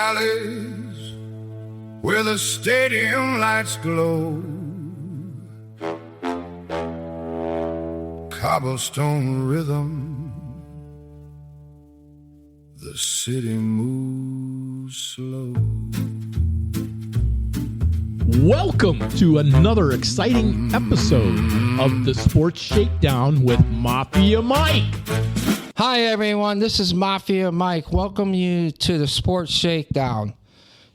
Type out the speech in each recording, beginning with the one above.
alleys where the stadium lights glow. Cobblestone rhythm, the city moves slow. Welcome to another exciting episode of the Sports Shakedown with Mafia Mike. Hi everyone, this is Mafia Mike. Welcome you to the Sports Shakedown.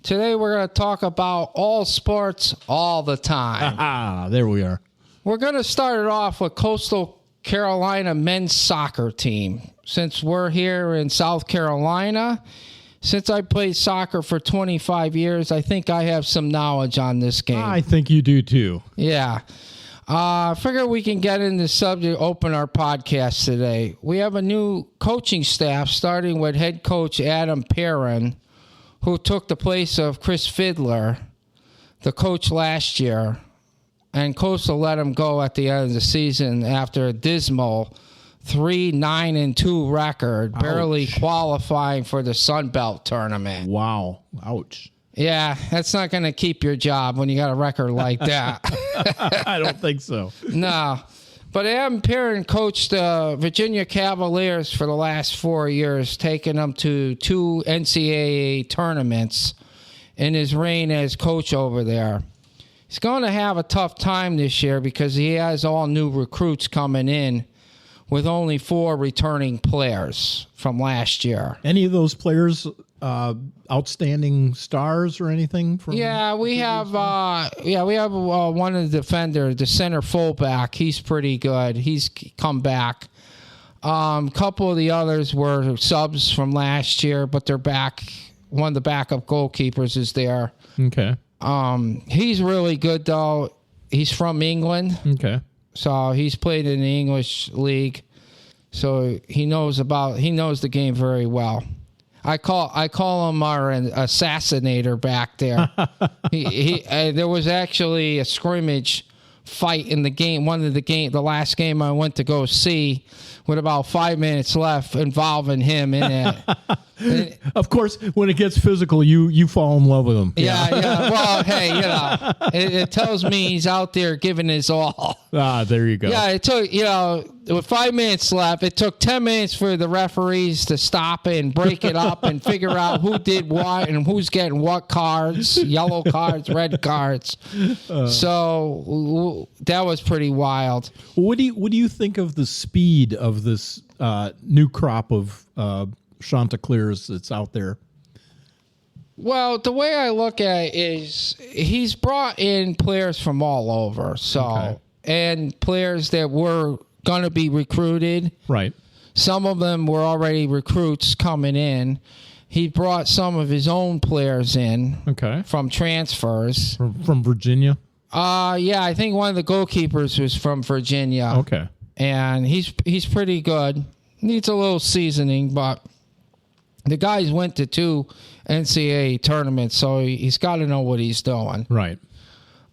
Today we're going to talk about all sports all the time. There we are. We're going to start it off with Coastal Carolina men's soccer team. Since we're here in South Carolina, since I played soccer for 25 years, I think I have some knowledge on this game. I think you do too. Yeah. I figure we can get into the subject, open our podcast today. We have a new coaching staff, starting with head coach Adam Perrin, who took the place of Chris Fiedler, the coach last year. And Coastal let him go at the end of the season after a dismal 3-9-2 record, barely qualifying for the Sun Belt tournament. Wow. Ouch. Yeah, that's not going to keep your job when you got a record like that. I don't think so. No. But Adam Perrin coached the Virginia Cavaliers for the last 4 years, taking them to 2 NCAA tournaments in his reign as coach over there. He's going to have a tough time this year because he has all new recruits coming in with only 4 returning players from last year. Any of those players outstanding stars or anything? From we have one of the defenders, the center fullback. He's pretty good. He's come back. Couple of the others were subs from last year, but they're back. One of the backup goalkeepers is there. Okay. He's really good though. He's from England. Okay. So he's played in the English league. So he knows the game very well. I call him our assassinator back there. There was actually a scrimmage fight in the game. The last game I went to go see, with about 5 minutes left, involving him in it. Of course, when it gets physical, you fall in love with him. Yeah. Well, hey, it tells me he's out there giving his all. There you go. Yeah, it took, with 5 minutes left, it took 10 minutes for the referees to stop it and break it up and figure out who did what and who's getting what cards, yellow cards, red cards. So that was pretty wild. What do you think of the speed of this new crop of Chanticleers that's out there? Well, the way I look at it is he's brought in players from all over, and players that were going to be recruited. Right. Some of them were already recruits coming in. He brought some of his own players in. Okay. From transfers. From Virginia? I think one of the goalkeepers was from Virginia. Okay. And he's pretty good. Needs a little seasoning, but the guys went to 2 NCAA tournaments, so he's got to know what he's doing. Right.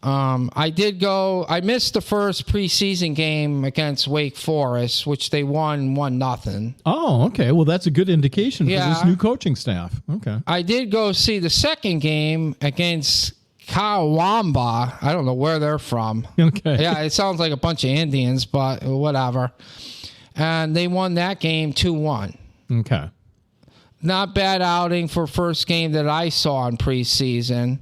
I missed the first preseason game against Wake Forest, which they won 1-0. Oh, okay. Well, that's a good indication for this new coaching staff. Okay. I did go see the second game against Kawamba. I don't know where they're from. Okay. Yeah, it sounds like a bunch of Indians, but whatever. And they won that game 2-1. Okay. Not bad outing for first game that I saw in preseason.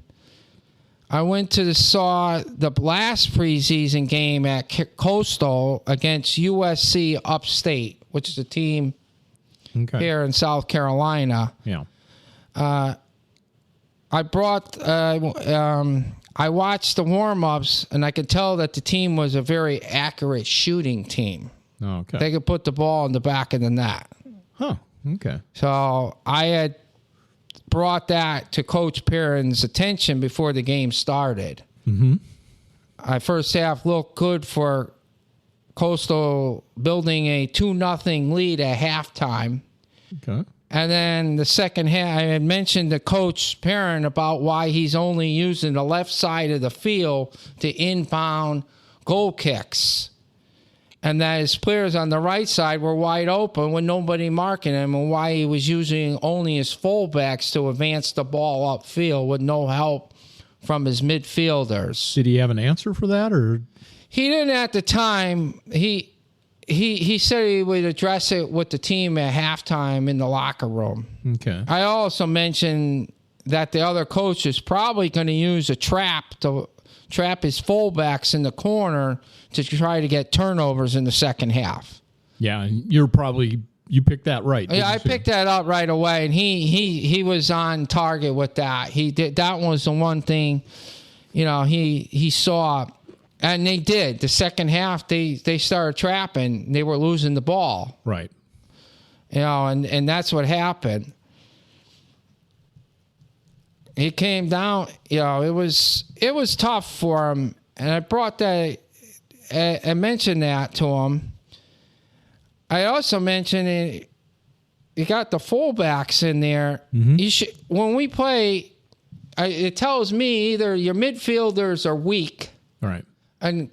I went to saw the last preseason game at Coastal against USC Upstate, which is a team here in South Carolina. Yeah. I watched the warm-ups, and I could tell that the team was a very accurate shooting team. Oh, okay. They could put the ball in the back of the net. Huh. Okay. So I had brought that to Coach Perrin's attention before the game started. Mm-hmm. First half looked good for Coastal, building a 2-0 lead at halftime. Okay. And then the second half, I had mentioned to Coach Perrin about why he's only using the left side of the field to inbound goal kicks. and that his players on the right side were wide open with nobody marking him, and why he was using only his fullbacks to advance the ball upfield with no help from his midfielders. Did he have an answer for that, or he didn't at the time? He said he would address it with the team at halftime in the locker room. Okay. I also mentioned that the other coach is probably going to use a trap to trap his fullbacks in the corner to try to get turnovers in the second half. Yeah, and you picked that right. Yeah, I picked that up right away, and he was on target with that. He did. That was the one thing, he saw, and they did. The second half, they started trapping. They were losing the ball. Right. And that's what happened. He came down, it was tough for him. And I brought that, I mentioned that to him. I also mentioned you got the fullbacks in there. Mm-hmm. When we play, it tells me either your midfielders are weak. Right. And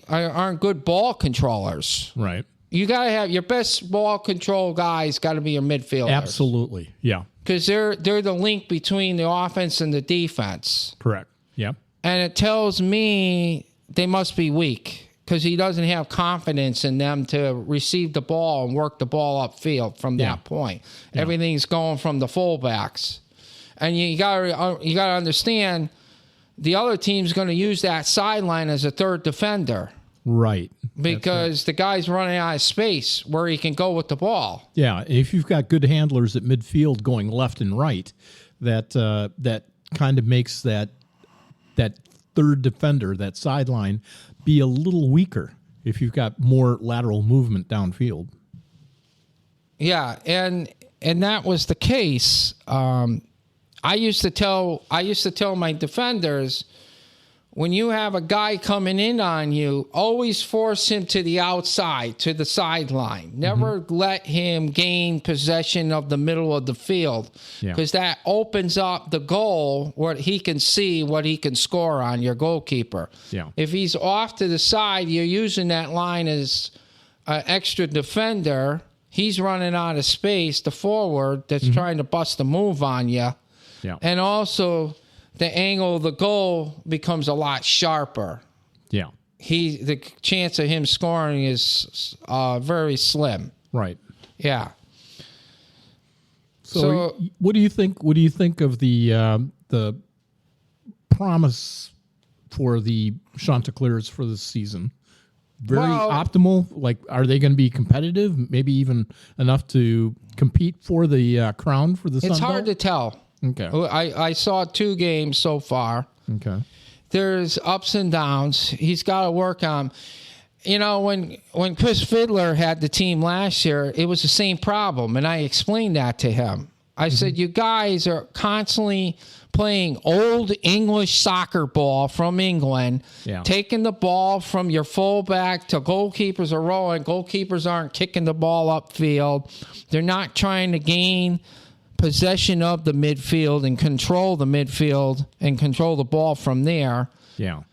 aren't good ball controllers. Right. You got to have your best ball control guys got to be your midfielders. Absolutely. Yeah. Because they're the link between the offense and the defense. Correct. Yeah. And it tells me they must be weak because he doesn't have confidence in them to receive the ball and work the ball upfield from that point. Yeah. Everything's going from the fullbacks. And you got to understand the other team's going to use that sideline as a third defender. Right. Because the guy's running out of space where he can go with the ball. Yeah, if you've got good handlers at midfield going left and right, that kind of makes that third defender, that sideline, be a little weaker if you've got more lateral movement downfield. Yeah, and that was the case. I used to tell my defenders, when you have a guy coming in on you, always force him to the outside, to the sideline. Never let him gain possession of the middle of the field, because that opens up the goal where he can see what he can score on, your goalkeeper. Yeah. If he's off to the side, you're using that line as an extra defender. He's running out of space, the forward that's trying to bust a move on you. Yeah. And also, the angle of the goal becomes a lot sharper. Yeah. The chance of him scoring is very slim. Right. Yeah. So what do you think? What do you think of the promise for the Chanticleers for this season? Very optimal. Like, are they going to be competitive? Maybe even enough to compete for the crown for the Sun Belt? It's hard to tell. Okay. I saw 2 games so far. Okay. There's ups and downs. He's got to work on. When Chris Fiddler had the team last year, it was the same problem, and I explained that to him. I said, you guys are constantly playing old English soccer ball from England, taking the ball from your fullback to goalkeepers are rolling. Goalkeepers aren't kicking the ball upfield. They're not trying to gain possession of the midfield and control the midfield and control the ball from there. Yeah.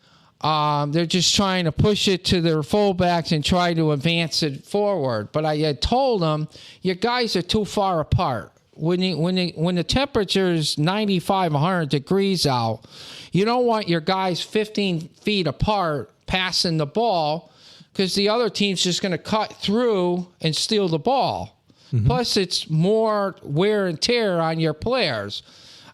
They're just trying to push it to their fullbacks and try to advance it forward. But I had told them, your guys are too far apart. When the temperature is 95, 100 degrees out, you don't want your guys 15 feet apart passing the ball, because the other team's just going to cut through and steal the ball. Plus, it's more wear and tear on your players.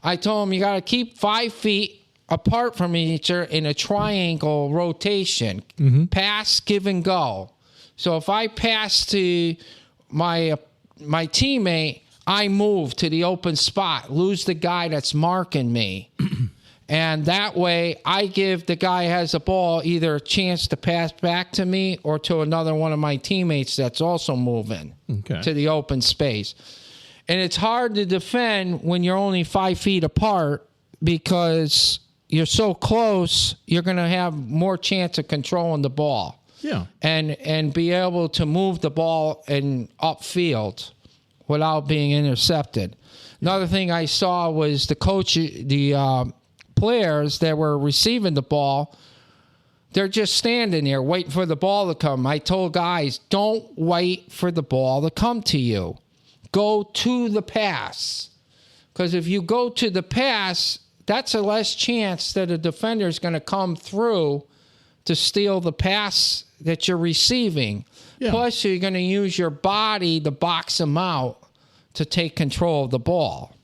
I told them you got to keep 5 feet apart from each other in a triangle rotation. Pass, give, and go. So if I pass to my teammate, I move to the open spot, lose the guy that's marking me. And that way, I give the guy who has the ball either a chance to pass back to me or to another one of my teammates that's also moving to the open space. And it's hard to defend when you're only 5 feet apart, because you're so close, you're going to have more chance of controlling the ball. Yeah. And be able to move the ball and upfield without being intercepted. Another thing I saw was the players that were receiving the ball They're just standing there waiting for the ball to come. I told guys, don't wait for the ball to come to you. Go to the pass. Because if you go to the pass, that's a less chance that a defender is going to come through to steal the pass that you're receiving. Yeah. Plus, you're going to use your body to box them out to take control of the ball.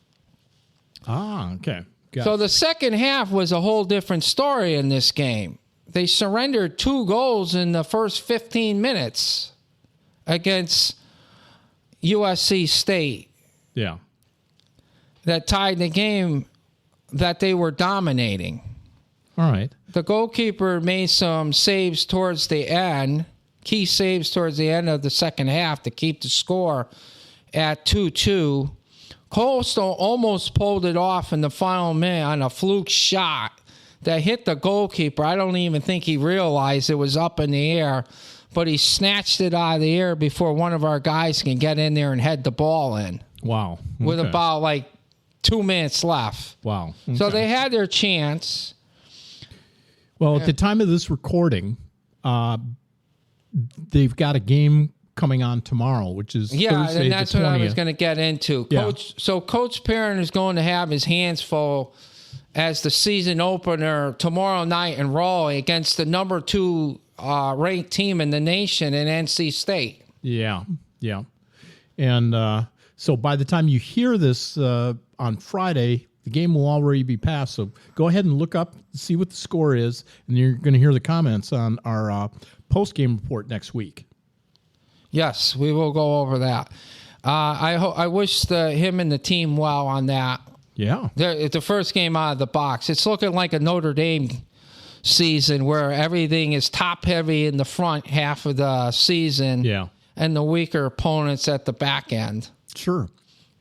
Ah, okay. So the second half was a whole different story in this game. They surrendered 2 goals in the first 15 minutes against USC State. Yeah. That tied the game that they were dominating. All right. The goalkeeper made some saves towards the end, key saves towards the end of the second half to keep the score at 2-2. Coastal almost pulled it off in the final minute on a fluke shot that hit the goalkeeper. I don't even think he realized it was up in the air, but he snatched it out of the air before one of our guys can get in there and head the ball in. Wow. Okay. With about 2 minutes left. Wow. Okay. So they had their chance. Well, at the time of this recording, they've got a game coming on tomorrow, which is Thursday, and that's the 20th. what I was going to get into. Yeah. Coach Perrin is going to have his hands full as the season opener tomorrow night in Raleigh against the number 2 ranked team in the nation in NC State. Yeah, yeah. And so by the time you hear this on Friday, the game will already be passed. So go ahead and look up, see what the score is, and you're going to hear the comments on our post-game report next week. Yes, we will go over that. I wish him and the team well on that. Yeah. It's the first game out of the box. It's looking like a Notre Dame season where everything is top-heavy in the front half of the season. Yeah. And the weaker opponents at the back end. Sure.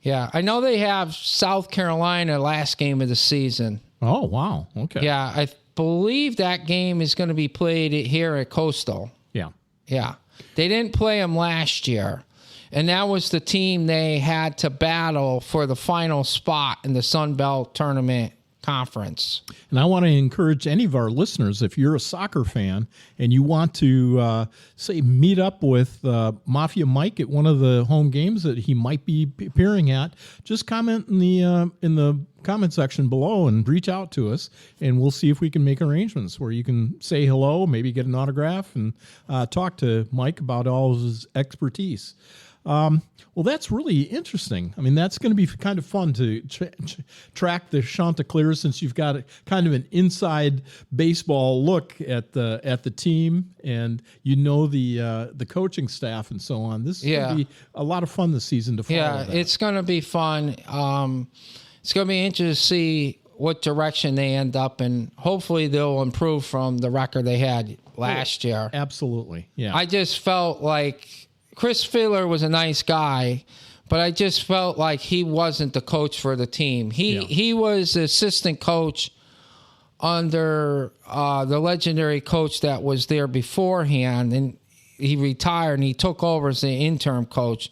Yeah. I know they have South Carolina last game of the season. Oh, wow. Okay. Yeah. I believe that game is going to be played here at Coastal. Yeah. Yeah. They didn't play them last year. And that was the team they had to battle for the final spot in the Sun Belt Tournament Conference. And I want to encourage any of our listeners, if you're a soccer fan and you want to, say, meet up with Mafia Mike at one of the home games that he might be appearing at, just comment in the comment section below and reach out to us, and we'll see if we can make arrangements where you can say hello, maybe get an autograph, and talk to Mike about all of his expertise. Well, that's really interesting. I mean, that's going to be kind of fun to track the Chanticleers, since you've got kind of an inside baseball look at the team, and the coaching staff and so on. This is going to be a lot of fun this season to follow. Yeah, that. It's going to be fun. It's going to be interesting to see what direction they end up in. Hopefully, they'll improve from the record they had last year. Absolutely. Yeah. I just felt like Chris Fiedler was a nice guy, but I just felt like he wasn't the coach for the team. He was the assistant coach under the legendary coach that was there beforehand, and he retired and he took over as the interim coach.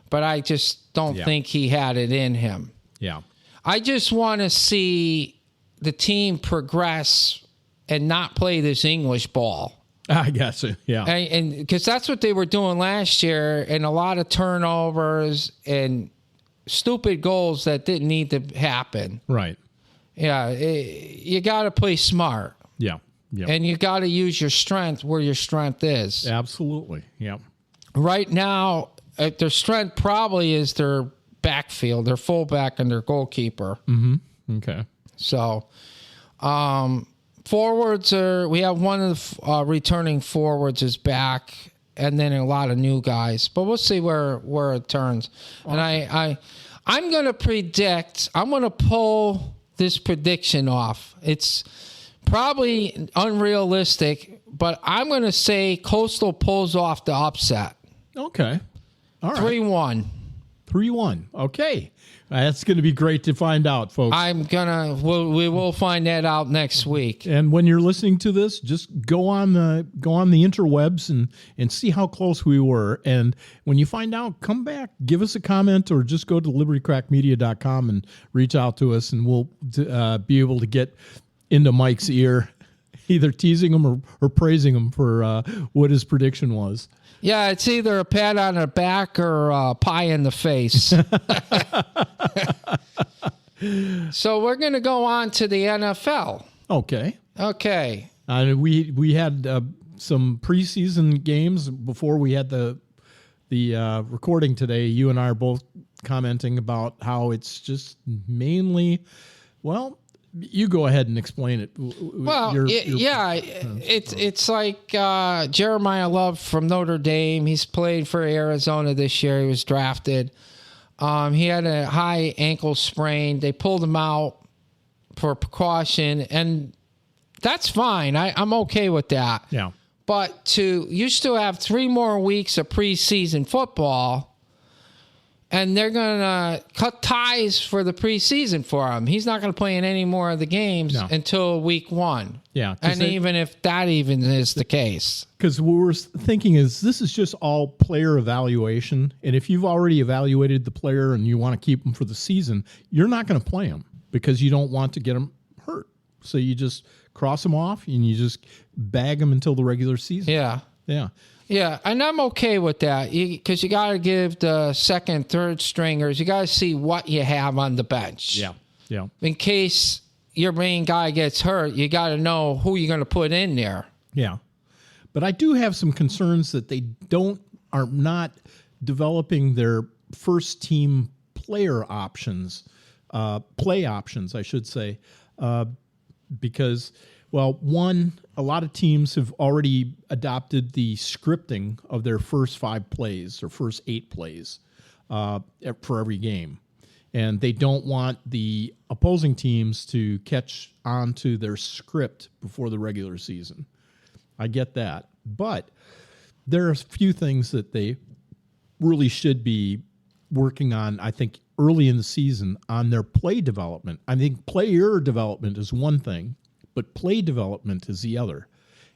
But I just don't think he had it in him. Yeah. I just want to see the team progress and not play this English ball. I guess, yeah. And because that's what they were doing last year, and a lot of turnovers and stupid goals that didn't need to happen. Right. Yeah, you got to play smart. Yeah. Yeah. And you got to use your strength where your strength is. Absolutely. Yeah. Right now, their strength probably is their backfield, their fullback and their goalkeeper. Mm-hmm. Okay. So, forwards we have one of the returning forwards is back, and then a lot of new guys. But we'll see where it turns. And I'm going to predict. I'm going to pull this prediction off. It's probably unrealistic, but I'm going to say Coastal pulls off the upset. Okay. All right. 3-1. 3-1. Okay. That's going to be great to find out, folks. We will find that out next week. And when you're listening to this, just go on the interwebs and see how close we were. And when you find out, come back, give us a comment, or just go to libertycrackmedia.com and reach out to us, and we'll be able to get into Mike's ear either teasing him or praising him for what his prediction was. Yeah, it's either a pat on the back or a pie in the face. So we're going to go on to the NFL. Okay. We had some preseason games before we had the recording today. You and I are both commenting about how it's just mainly, well, you go ahead and explain it. Well, it's like Jeremiah Love from Notre Dame. He's played for Arizona this year. He was drafted. He had a high ankle sprain. They pulled him out for precaution, and that's fine. I'm okay with that. Yeah. But you still have 3 more weeks of preseason football, and they're going to cut ties for the preseason for him. He's not going to play in any more of the games until week 1. Yeah. And even if that even is the case. Because what we're thinking is this is just all player evaluation. And if you've already evaluated the player and you want to keep him for the season, you're not going to play him because you don't want to get him hurt. So you just cross him off and you just bag him until the regular season. Yeah. Yeah. Yeah, and I'm okay with that because you got to give the second, third stringers, you got to see what you have on the bench. Yeah, yeah. In case your main guy gets hurt, you got to know who you're going to put in there. Yeah. But I do have some concerns that they are not developing their first team player options, play options, I should say, because, well, one, a lot of teams have already adopted the scripting of their first 5 plays or first 8 plays for every game. And they don't want the opposing teams to catch on to their script before the regular season. I get that. But there are a few things that they really should be working on, I think, early in the season on their play development. I think player development is one thing, but play development is the other.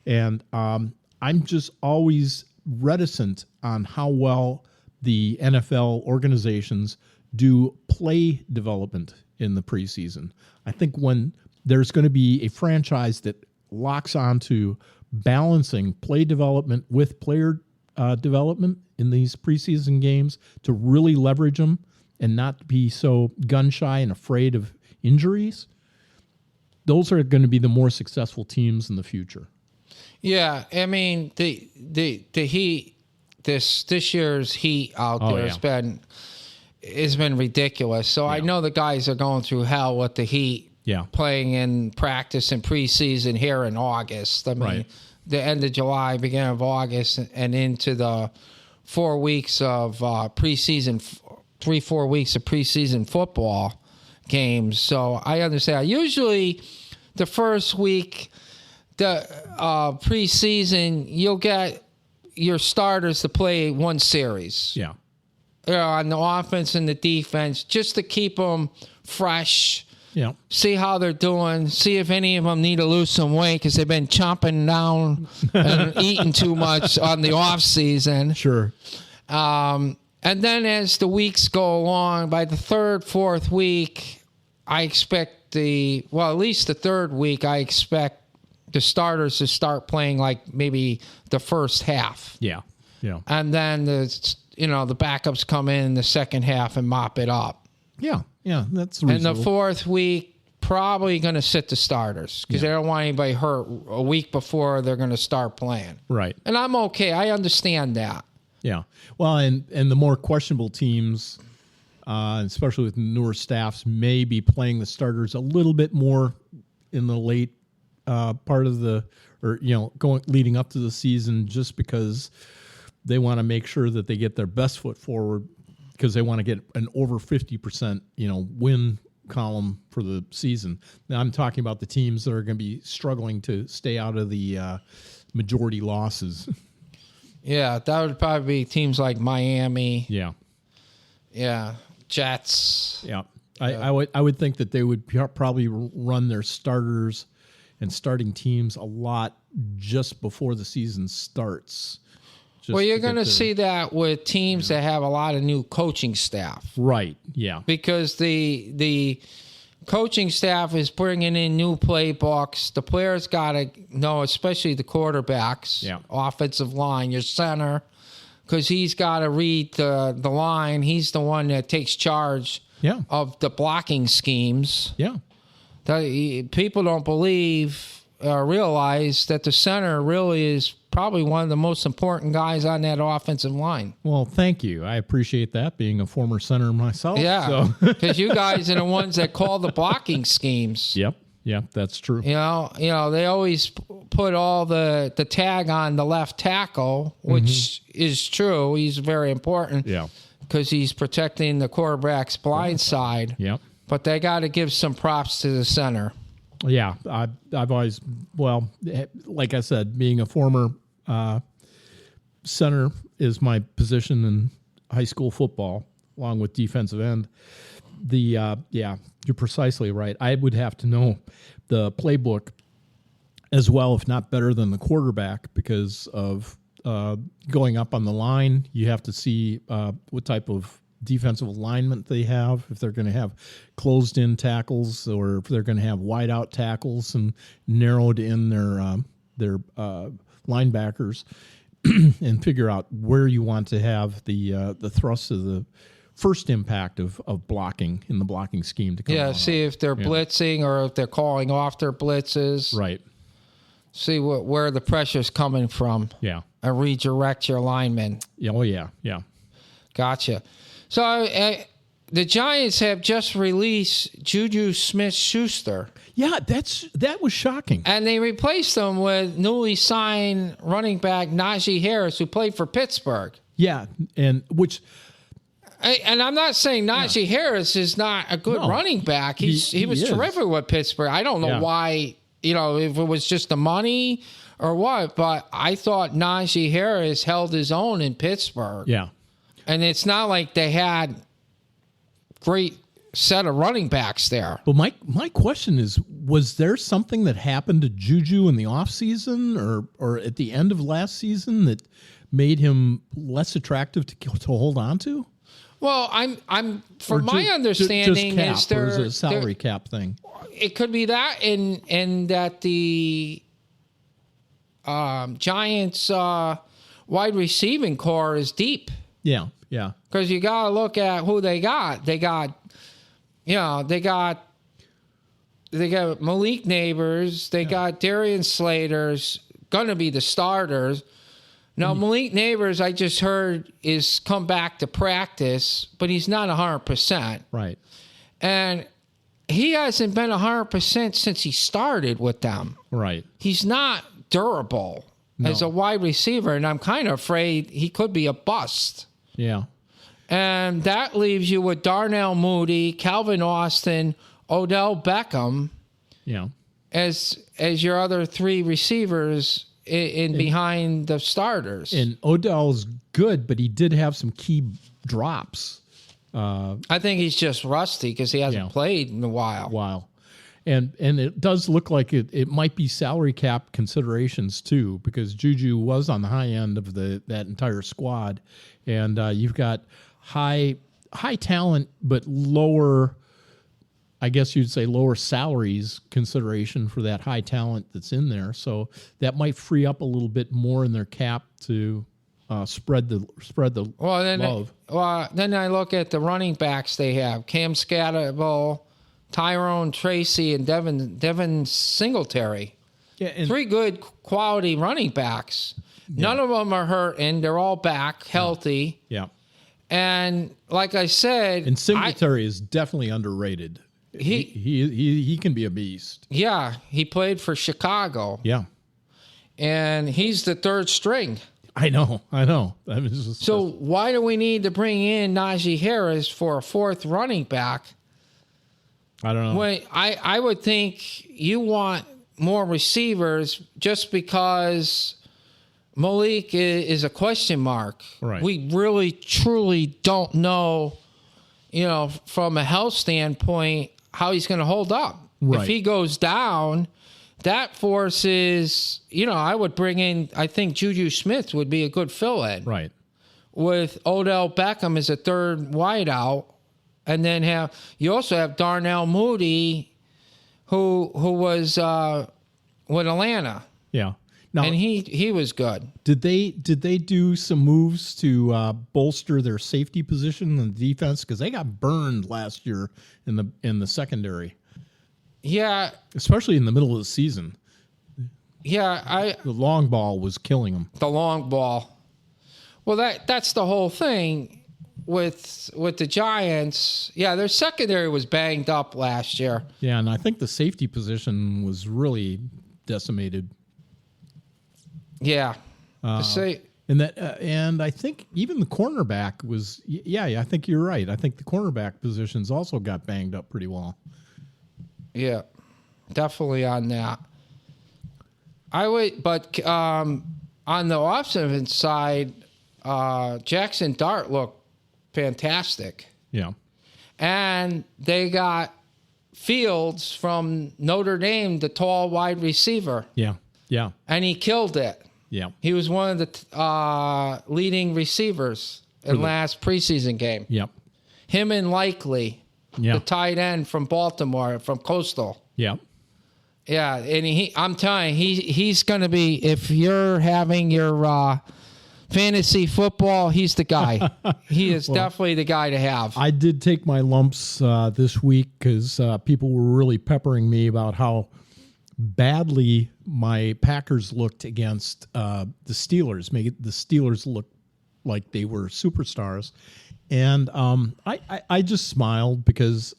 And I'm just always reticent on how well the NFL organizations do play development in the preseason. I think when there's going to be a franchise that locks onto balancing play development with player development in these preseason games to really leverage them and not be so gun shy and afraid of injuries, those are going to be the more successful teams in the future. Yeah, I mean the Heat, this year's Heat out there has been ridiculous. So I know the guys are going through hell with the Heat. Yeah, playing in practice and preseason here in August. I mean, the end of July, beginning of August, and into the 4 weeks of preseason, 3-4 weeks of preseason football games. So I understand. Usually, the first week, the preseason, you'll get your starters to play one series. Yeah. On the offense and the defense, just to keep them fresh. Yeah. See how they're doing. See if any of them need to lose some weight because they've been chomping down and eating too much on the off season. Sure. And then as the weeks go along, by the 3rd, 4th week, I expect at least the 3rd week, I expect the starters to start playing like maybe the first half. Yeah. Yeah. And then the backups come in the second half and mop it up. Yeah. Yeah, that's reasonable. And the 4th week, probably going to sit the starters because they don't want anybody hurt a week before they're going to start playing. Right. And I'm okay. I understand that. Yeah. Well, and the more questionable teams, especially with newer staffs, may be playing the starters a little bit more in the late part of leading up to the season just because they want to make sure that they get their best foot forward because they want to get an over 50%, win column for the season. Now I'm talking about the teams that are going to be struggling to stay out of the majority losses. Yeah, that would probably be teams like Miami. Yeah. Yeah, Jets. Yeah. I would think that they would probably run their starters and starting teams a lot just before the season starts. Well, you're going to see that with teams that have a lot of new coaching staff. Right, yeah. Because the coaching staff is bringing in new playbooks. The players got to know, especially the quarterbacks, offensive line, your center, because he's got to read the line. He's the one that takes charge of the blocking schemes. Yeah. People don't believe or realize that the center really is probably one of the most important guys on that offensive line. Well, thank you. I appreciate that, being a former center myself. Yeah, because you guys are the ones that call the blocking schemes. Yep, that's true. You know, they always put all the tag on the left tackle, which is true. He's very important. Yeah. Because he's protecting the quarterback's blind side. Yep. But they got to give some props to the center. Yeah, I've always, well, like I said, being a former center is my position in high school football, along with defensive end. You're precisely right. I would have to know the playbook as well, if not better than the quarterback, because of going up on the line. You have to see what type of defensive alignment they have, if they're going to have closed-in tackles or if they're going to have wide-out tackles and narrowed in their linebackers, and figure out where you want to have the thrust of the first impact of blocking in the blocking scheme to come on. See if they're blitzing or if they're calling off their blitzes. Right. See where the pressure's coming from. Yeah. And redirect your linemen. Yeah. Oh, yeah. Yeah. Gotcha. So the Giants have just released Juju Smith-Schuster. Yeah, that was shocking. And they replaced him with newly signed running back Najee Harris, who played for Pittsburgh. Yeah, and which... And I'm not saying Najee Harris is not a good running back. He was terrific with Pittsburgh. I don't know why, if it was just the money or what, but I thought Najee Harris held his own in Pittsburgh. Yeah. And it's not like they had great set of running backs there. But my question is, was there something that happened to Juju in the offseason or at the end of last season that made him less attractive to hold on to? Well, I'm from my understanding is there is a salary cap thing. It could be that and that the Giants wide receiving core is deep. Yeah. Because you got to look at who they got. They got Malik Neighbors. They got Darian Slater's going to be the starters. Now, Malik Neighbors, I just heard, is come back to practice, but he's not 100%. Right. And he hasn't been 100% since he started with them. Right. He's not durable as a wide receiver, and I'm kind of afraid he could be a bust. Yeah. And that leaves you with Darnell Mooney, Calvin Austin, Odell Beckham as your other three receivers in behind the starters. And Odell's good, but he did have some key drops. I think he's just rusty because he hasn't played in a while. And it does look like it might be salary cap considerations too, because Juju was on the high end of that entire squad, and you've got high talent but lower, I guess you'd say lower salaries consideration for that high talent that's in there. So that might free up a little bit more in their cap to spread the love. Then I look at the running backs they have: Cam Scatterable, Tyrone Tracy, and Devin Singletary. Yeah, and three good quality running backs. None of them are hurting. They're all back, healthy. Yeah. And like I said, and Singletary is definitely underrated. He can be a beast. Yeah, he played for Chicago. Yeah. And he's the third string. I know. So why do we need to bring in Najee Harris for a fourth running back? I don't know. Well, I would think you want more receivers just because Malik is a question mark. Right. We really, truly don't know, from a health standpoint, how he's going to hold up. Right. If he goes down, that forces, I would bring in, I think Juju Smith would be a good fill-in. Right. With Odell Beckham as a third wideout and then you also have Darnell Mooney, who was with Atlanta. Yeah. Now, And he was good. did they do some moves to bolster their safety position in the defense, because they got burned last year in the secondary, Yeah, especially in the middle of the season. yeah. The long ball was killing them. The long ball. Well, that's the whole thing with the Giants. Yeah, their secondary was banged up last year. Yeah, and I think the safety position was really decimated. Yeah. And I think even the cornerback was. Yeah, I think you're right. I think the cornerback positions also got banged up pretty well. Yeah, definitely on that. But on the offensive side, Jackson Dart looked fantastic. Yeah. And they got Fields from Notre Dame, the tall wide receiver. Yeah. Yeah. And he killed it. Yeah. He was one of the leading receivers in last preseason game. Yep. Him and Likely, Yeah. the tight end from Baltimore, from Coastal. Yeah. Yeah, and I'm telling you, he's going to be, if you're having your fantasy football, he's the guy. He is definitely the guy to have. I did take my lumps this week because people were really peppering me about how badly my Packers looked against the Steelers, making the Steelers look like they were superstars. And I just smiled because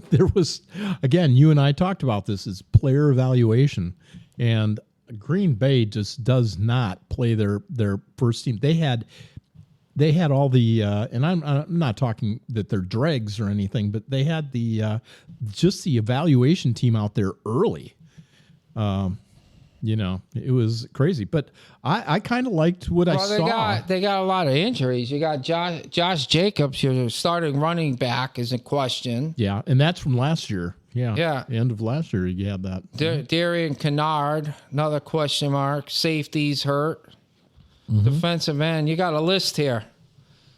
there was, again, you and I talked about this, is player evaluation. And Green Bay just does not play their first team. They had all the, and I'm not talking that they're dregs or anything, but they had just the evaluation team out there early. It was crazy, but I kind of liked what I saw. They got a lot of injuries. You got Josh Jacobs, your starting running back, is in question. Yeah, and that's from last year. Yeah. Yeah. The end of last year, you had that. Darian Kennard, another question mark. Safeties hurt. Defensive end. You got a list here.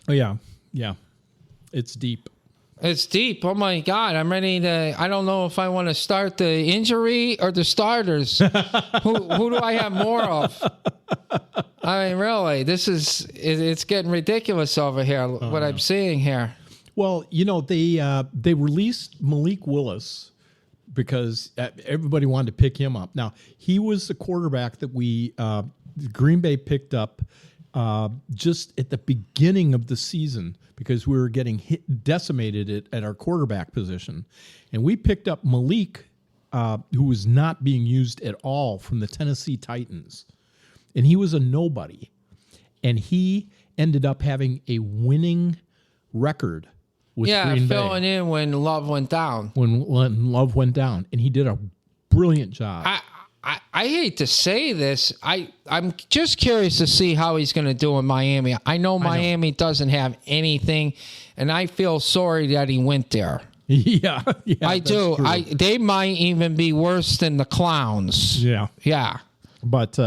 Oh, yeah. Yeah. It's deep. It's deep. Oh, my God. I'm ready to... I don't know if I want to start the injury or the starters. Who do I have more of? I mean, really, it's getting ridiculous over here, what I'm seeing here. Well, they released Malik Willis because everybody wanted to pick him up. Now, he was the quarterback that Green Bay picked up just at the beginning of the season because we were getting decimated at our quarterback position. And we picked up Malik, who was not being used at all, from the Tennessee Titans. And he was a nobody. And he ended up having a winning record with Green Bay. Filling in when Love went down. When Love went down. And he did a brilliant job. I hate to say this. I'm just curious to see how he's going to do in Miami. I know Miami doesn't have anything, and I feel sorry that he went there. Yeah, I do. True. They might even be worse than the Clowns. Yeah. But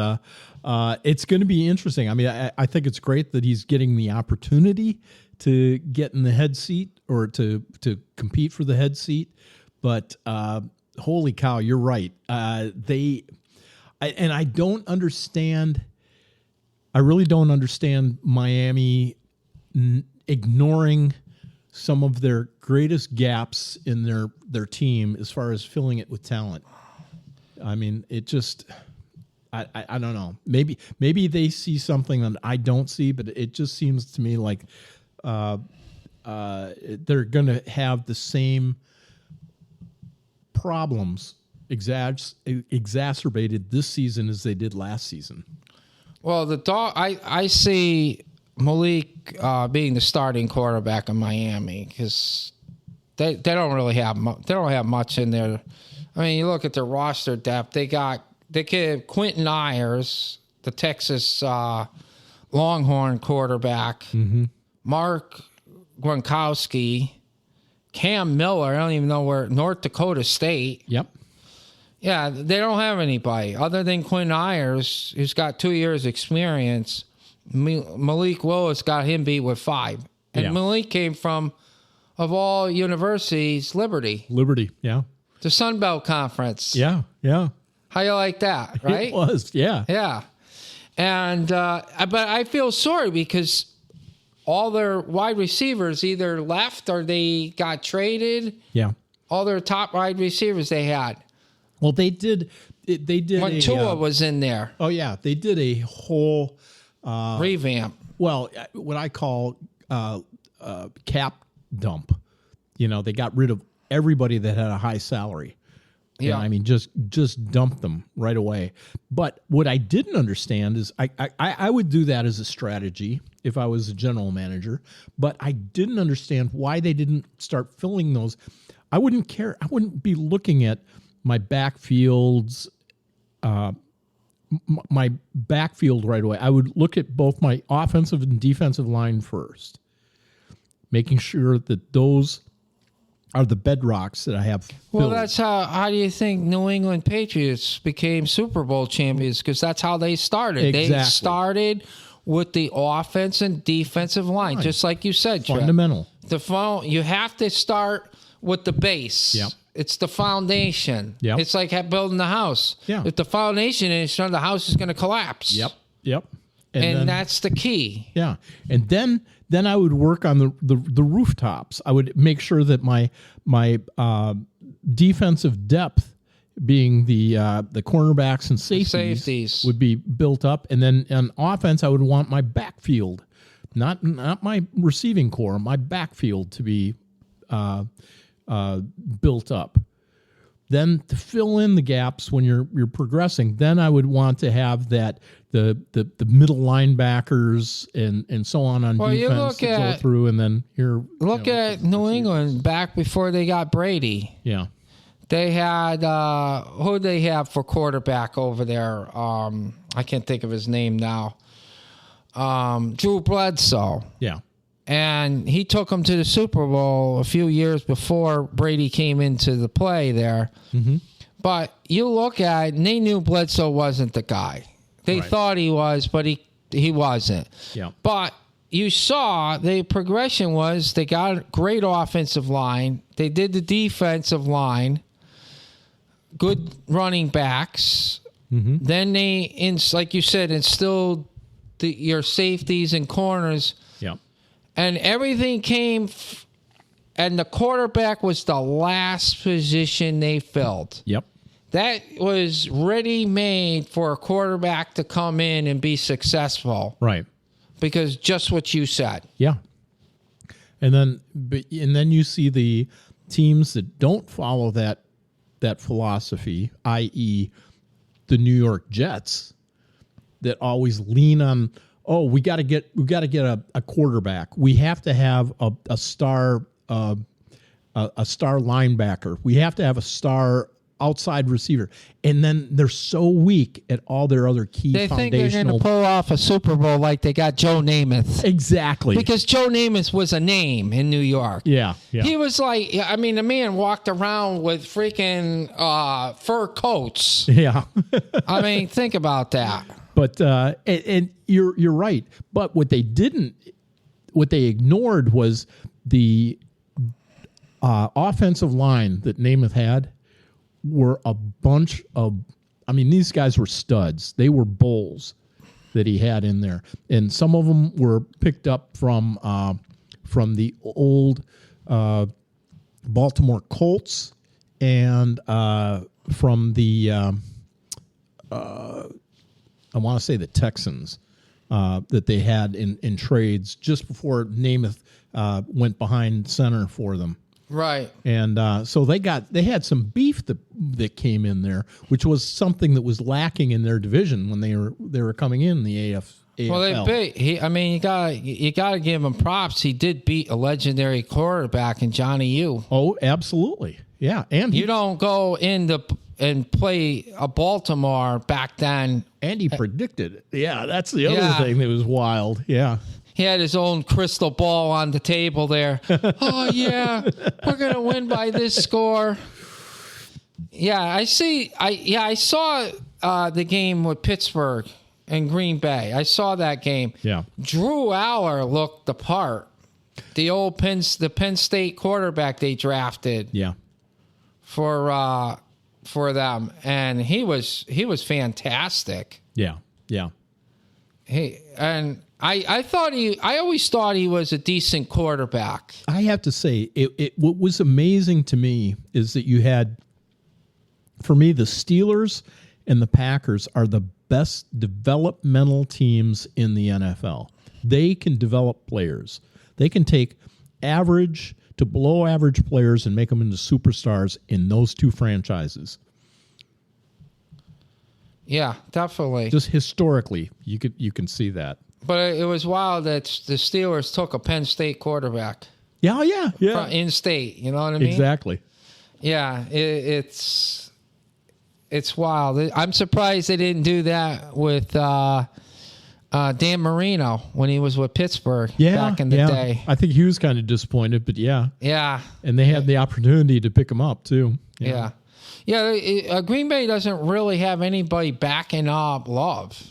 it's going to be interesting. I mean, I think it's great that he's getting the opportunity to get in the head seat or to compete for the head seat. But holy cow, you're right. I don't understand. I really don't understand Miami ignoring some of their greatest gaps in their team as far as filling it with talent. I mean, it just, I don't know. Maybe they see something that I don't see, but it just seems to me like they're going to have the same problems exacerbated this season as they did last season. Well, I see Malik being the starting quarterback in Miami because they don't really have much in there. I mean, you look at their roster depth. They kid Quentin Ayers, the Texas Longhorn quarterback, Mark Gronkowski, Cam Miller. I don't even know where. North Dakota State. Yep. Yeah, they don't have anybody other than Quinn Ayers, who's got 2 years experience. Malik Willis got him beat with 5. And Malik came from of all universities, Liberty, Yeah. the Sun Belt Conference. Yeah. How you like that, right? It was, yeah. Yeah. And but I feel sorry because all their wide receivers either left or they got traded. Yeah. All their top wide receivers they had. Well, they did When Tua was in there. Oh yeah, they did a whole revamp. Well, what I call cap dump. You know, they got rid of everybody that had a high salary. Yeah, and, I mean, just dump them right away. But what I didn't understand is I would do that as a strategy if I was a general manager. But I didn't understand why they didn't start filling those. I wouldn't care. I wouldn't be looking at my backfields, my backfield right away. I would look at both my offensive and defensive line first, making sure that those are the bedrocks that I have filled. Well, that's how do you think New England Patriots became Super Bowl champions? Because that's how they started. Exactly. They started with the offense and defensive line, just like you said, fundamental. You have to start with the base. Yep. It's the foundation. Yep. It's like building the house. Yeah. If the foundation is strong, the house is going to collapse. Yep. And then, that's the key. Yeah. And then I would work on the rooftops. I would make sure that my defensive depth, being the cornerbacks and safeties, would be built up. And then on offense, I would want my backfield, not my receiving core, my backfield to be built up. Then to fill in the gaps when you're progressing, then I would want to have that the middle linebackers and so on defense to go through, and then look at New England back before they got Brady. Yeah, they had who they have for quarterback over there. I can't think of his name now. Drew Bledsoe. Yeah. And he took them to the Super Bowl a few years before Brady came into the play there. Mm-hmm. But you look at it, and they knew Bledsoe wasn't the guy. They thought he was, but he wasn't. Yeah. But you saw the progression was they got a great offensive line. They did the defensive line, good running backs. Mm-hmm. Then they, like you said, instilled your safeties and corners. Yeah. And everything came, and the quarterback was the last position they filled. Yep. That was ready-made for a quarterback to come in and be successful. Right. Because just what you said. Yeah. And then you see the teams that don't follow that philosophy, i.e., the New York Jets, that always lean on. Oh, we got to get a quarterback. We have to have a star linebacker. We have to have a star outside receiver. And then they're so weak at all their other key foundational. They think they're going to pull off a Super Bowl like they got Joe Namath. Exactly. Because Joe Namath was a name in New York. Yeah. He was like, I mean, the man walked around with freaking fur coats. Yeah. I mean, think about that. But and you're right. But what they ignored was the offensive line that Namath had were a bunch of. I mean, these guys were studs. They were bulls that he had in there, and some of them were picked up from the old Baltimore Colts and from the. I want to say the Texans that they had in trades just before Namath went behind center for them. Right. And so they had some beef that came in there, which was something that was lacking in their division when they were coming in the AFL. Well, they beat. You got to give him props. He did beat a legendary quarterback in Johnny U. Oh, absolutely. Yeah, and you don't go in and play a Baltimore back then. And he predicted it. Yeah, that's the other thing that was wild. Yeah. He had his own crystal ball on the table there. Oh, yeah, we're going to win by this score. Yeah, I saw the game with Pittsburgh and Green Bay. I saw that game. Yeah. Drew Aller looked the part. the Penn State quarterback they drafted. Yeah. For them, and he was fantastic. Yeah. Yeah. I always thought he was a decent quarterback. I have to say, what was amazing to me is that you had, for me, the Steelers and the Packers are the best developmental teams in the NFL. They can develop players. They can take average to below average players and make them into superstars in those two franchises. Yeah, definitely. Just historically, you can see that. But it was wild that the Steelers took a Penn State quarterback. Yeah. In state, you know what I mean? Exactly. Yeah, it's wild. I'm surprised they didn't do that with Dan Marino when he was with Pittsburgh back in the day. I think he was kind of disappointed, but yeah. Yeah. And they had the opportunity to pick him up too. Yeah. Green Bay doesn't really have anybody backing up Love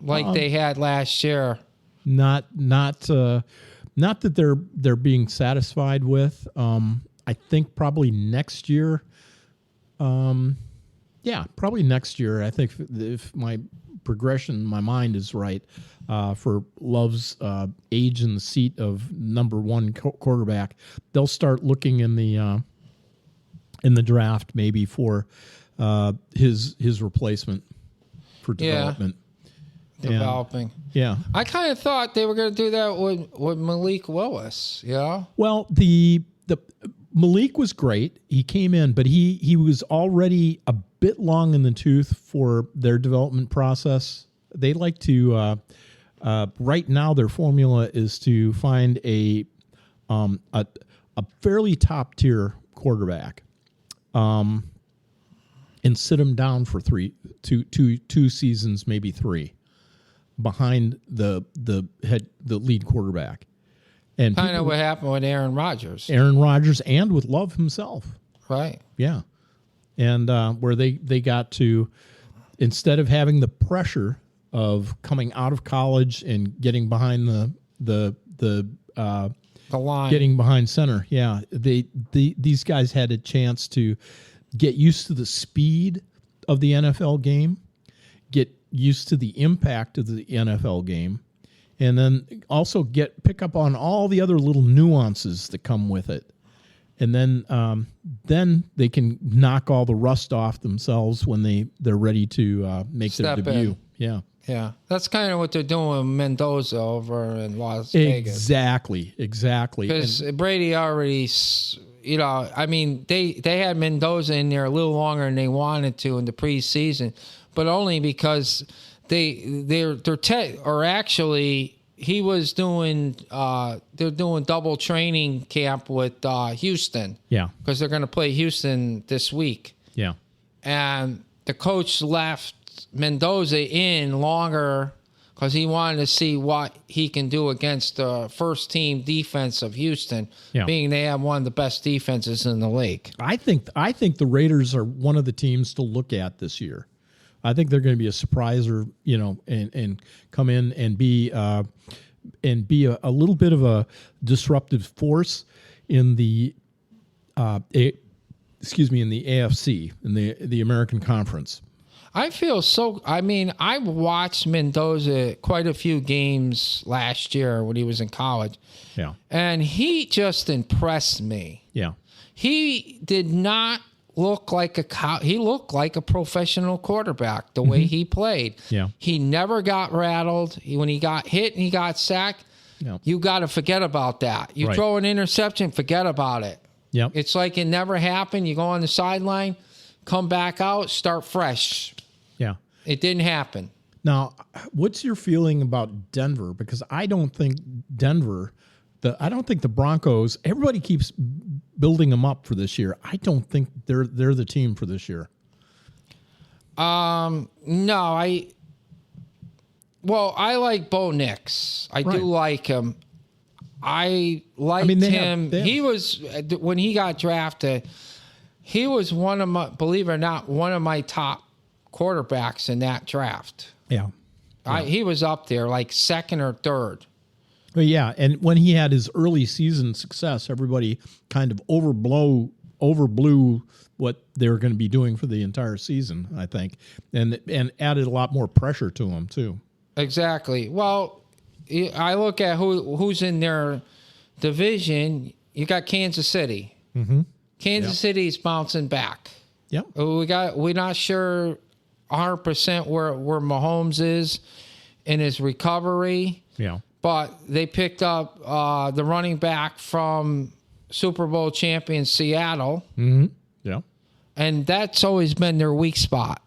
like they had last year. Not that they're being satisfied with. I think probably next year. Probably next year. I think if my progression in my mind is right, for Love's age in the seat of number one quarterback, they'll start looking in the draft maybe for his replacement for development. Developing. Yeah. I kind of thought they were going to do that with Malik Willis, yeah? Well, the Malik was great. He came in, but he was already a bit long in the tooth for their development process. They like to right now their formula is to find a fairly top tier quarterback, and sit him down for two seasons, maybe three, behind the lead quarterback. And kind of what happened with Aaron Rodgers. And with Love himself. Right. Yeah. And where they got to, instead of having the pressure of coming out of college and getting behind the line, getting behind center. Yeah. These guys had a chance to get used to the speed of the NFL game, get used to the impact of the NFL game, and then also pick up on all the other little nuances that come with it. And then they can knock all the rust off themselves when they're ready to make their debut. Yeah. Yeah. That's kind of what they're doing with Mendoza over in Las Vegas. Exactly. Because Brady already, they had Mendoza in there a little longer than they wanted to in the preseason, but only because he was doing they're doing double training camp with Houston. Yeah. Because they're going to play Houston this week. Yeah. And the coach left Mendoza in longer because he wanted to see what he can do against the first team defense of Houston, being they have one of the best defenses in the league. I think the Raiders are one of the teams to look at this year. I think they're going to be a surpriser, and come in and be a little bit of a disruptive force in the in the AFC, in the American Conference. I feel so. I watched Mendoza quite a few games last year when he was in college. Yeah, and he just impressed me. Yeah, he did not look like he looked like a professional quarterback the way he played. Yeah. He never got rattled. When he got hit and he got sacked, you got to forget about that. You throw an interception, forget about it. Yep. It's like it never happened. You go on the sideline, come back out, start fresh. Yeah. It didn't happen. Now, what's your feeling about Denver? Because I don't think the Broncos, everybody keeps building them up for this year. I don't think they're the team for this year. No, I like Bo Nix. I do like him. I liked him. He was, when he got drafted, he was one of my top quarterbacks in that draft. Yeah. He was up there like second or third. But yeah, and when he had his early season success, everybody kind of overblew what they were going to be doing for the entire season, I think, and added a lot more pressure to him too. Exactly. Well, I look at who's in their division. You got Kansas City. Mm-hmm. Kansas City's bouncing back. Yep. We're not sure 100% where Mahomes is in his recovery. Yeah. But they picked up the running back from Super Bowl champion Seattle. Mm-hmm. Yeah. And that's always been their weak spot,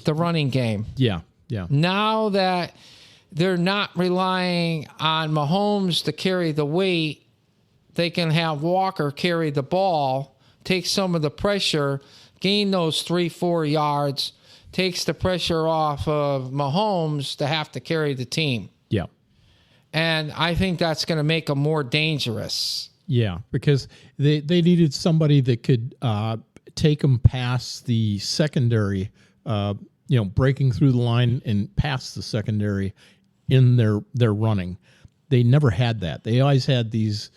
the running game. Yeah. Yeah. Now that they're not relying on Mahomes to carry the weight, they can have Walker carry the ball, take some of the pressure, gain those 3-4 yards, takes the pressure off of Mahomes to have to carry the team. Yeah. And I think that's going to make them more dangerous. Yeah, because they needed somebody that could take them past the secondary, breaking through the line and past the secondary in their running. They never had that. They always had these,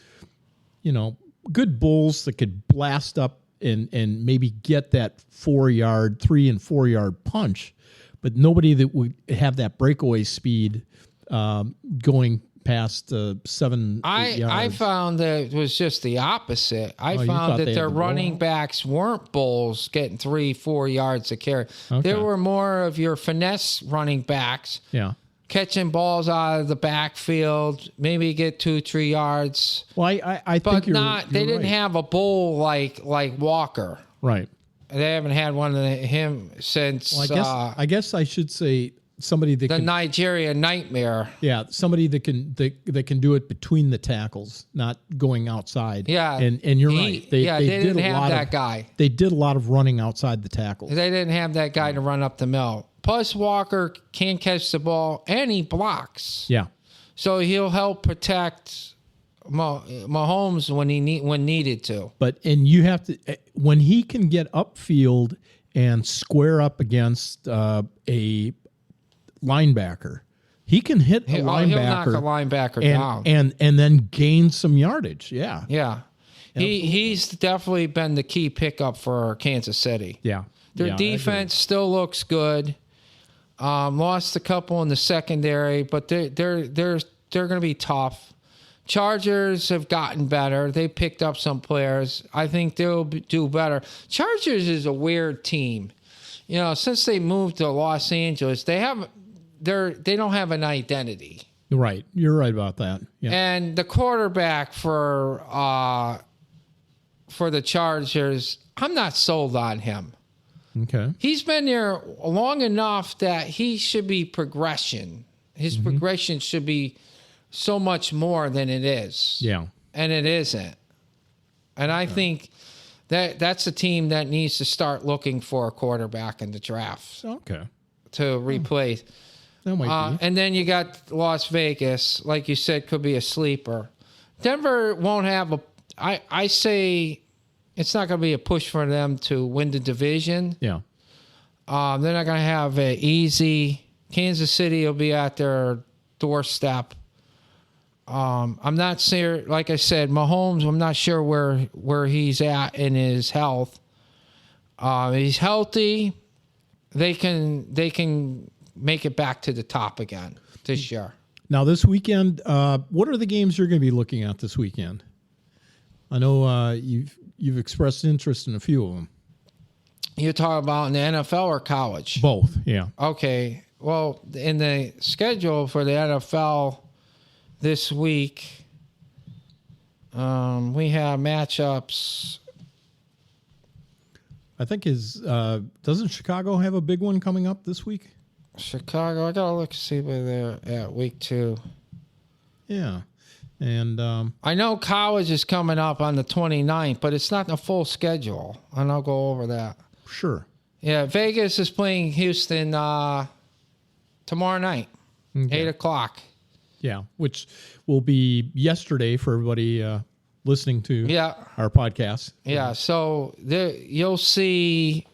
good bulls that could blast up and maybe get that 3 and 4 yard punch, but nobody that would have that breakaway speed going past 7 8 yards. I found that it was just the opposite. I found that their running backs weren't bulls getting 3-4 yards a carry. Okay. There were more of your finesse running backs. Yeah. Catching balls out of the backfield, maybe get 2-3 yards. Well, I think they didn't have a bull like Walker. Right. They haven't had one of him since. Well, I guess I should say somebody that Nigeria Nightmare. Yeah, somebody that can do it between the tackles, not going outside. Yeah, and you're right. They didn't have that guy. They did a lot of running outside the tackles. They didn't have that guy to run up the middle. Plus, Walker can catch the ball and he blocks. Yeah, so he'll help protect Mahomes when needed to. And you have to when he can get upfield and square up against a linebacker, he can hit a linebacker. He'll knock a linebacker down and then gain some yardage. Yeah, yeah. He's definitely been the key pickup for Kansas City. Yeah, their defense still looks good. Lost a couple in the secondary, but they're going to be tough. Chargers have gotten better. They picked up some players. I think they'll do better. Chargers is a weird team. Since they moved to Los Angeles, they don't have an identity. Right. You're right about that. Yeah. And the quarterback for the Chargers, I'm not sold on him. Okay. He's been there long enough that he should be progression. His progression should be so much more than it is. Yeah. And it isn't. And I think that's a team that needs to start looking for a quarterback in the draft. Okay. To replace. That might be. And then you got Las Vegas, like you said, could be a sleeper. Denver won't have I say it's not going to be a push for them to win the division. Yeah. They're not going to have it easy. Kansas City will be at their doorstep. I'm not sure, like I said, Mahomes, I'm not sure where he's at in his health. He's healthy. They can make it back to the top again this year. Now, this weekend, what are the games you're going to be looking at this weekend? I know you've expressed interest in a few of them. You're talking about in the NFL or college? Both, yeah. Okay. Well, in the schedule for the NFL this week, we have matchups. I think doesn't Chicago have a big one coming up this week? Chicago, I got to look and see where they're at week 2. Yeah. And I know college is coming up on the 29th, but it's not the full schedule, and I'll go over that. Sure. Yeah, Vegas is playing Houston tomorrow night, 8 o'clock. Yeah, which will be yesterday for everybody listening to our podcast. Yeah, so you'll see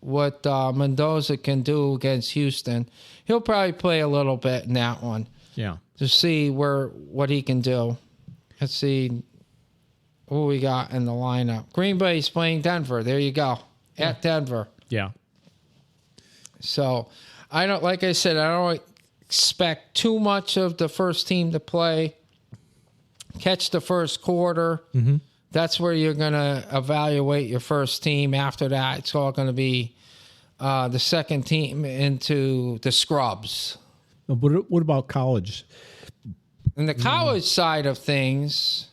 what Mendoza can do against Houston. He'll probably play a little bit in that one. Yeah. to see what he can do. Let's see who we got in the lineup. Green Bay's playing Denver. There you go. At Denver. Yeah. So I don't expect too much of the first team to play. Catch the first quarter. Mm-hmm. That's where you're going to evaluate your first team. After that, it's all going to be the second team into the scrubs. But what about college? And the college side of things,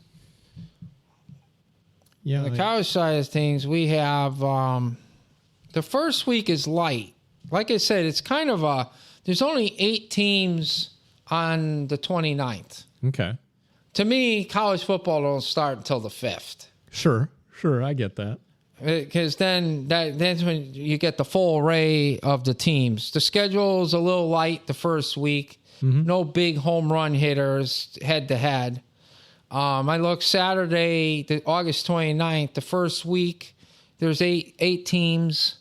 we have the first week is light. Like I said, it's kind of there's only 8 teams on the 29th. Okay. To me, college football don't start until the 5th. Sure, I get that. Because then that's when you get the full array of the teams. The schedule is a little light the first week. Mm-hmm. No big home run hitters head-to-head. I look Saturday, August 29th, the first week, there's eight teams,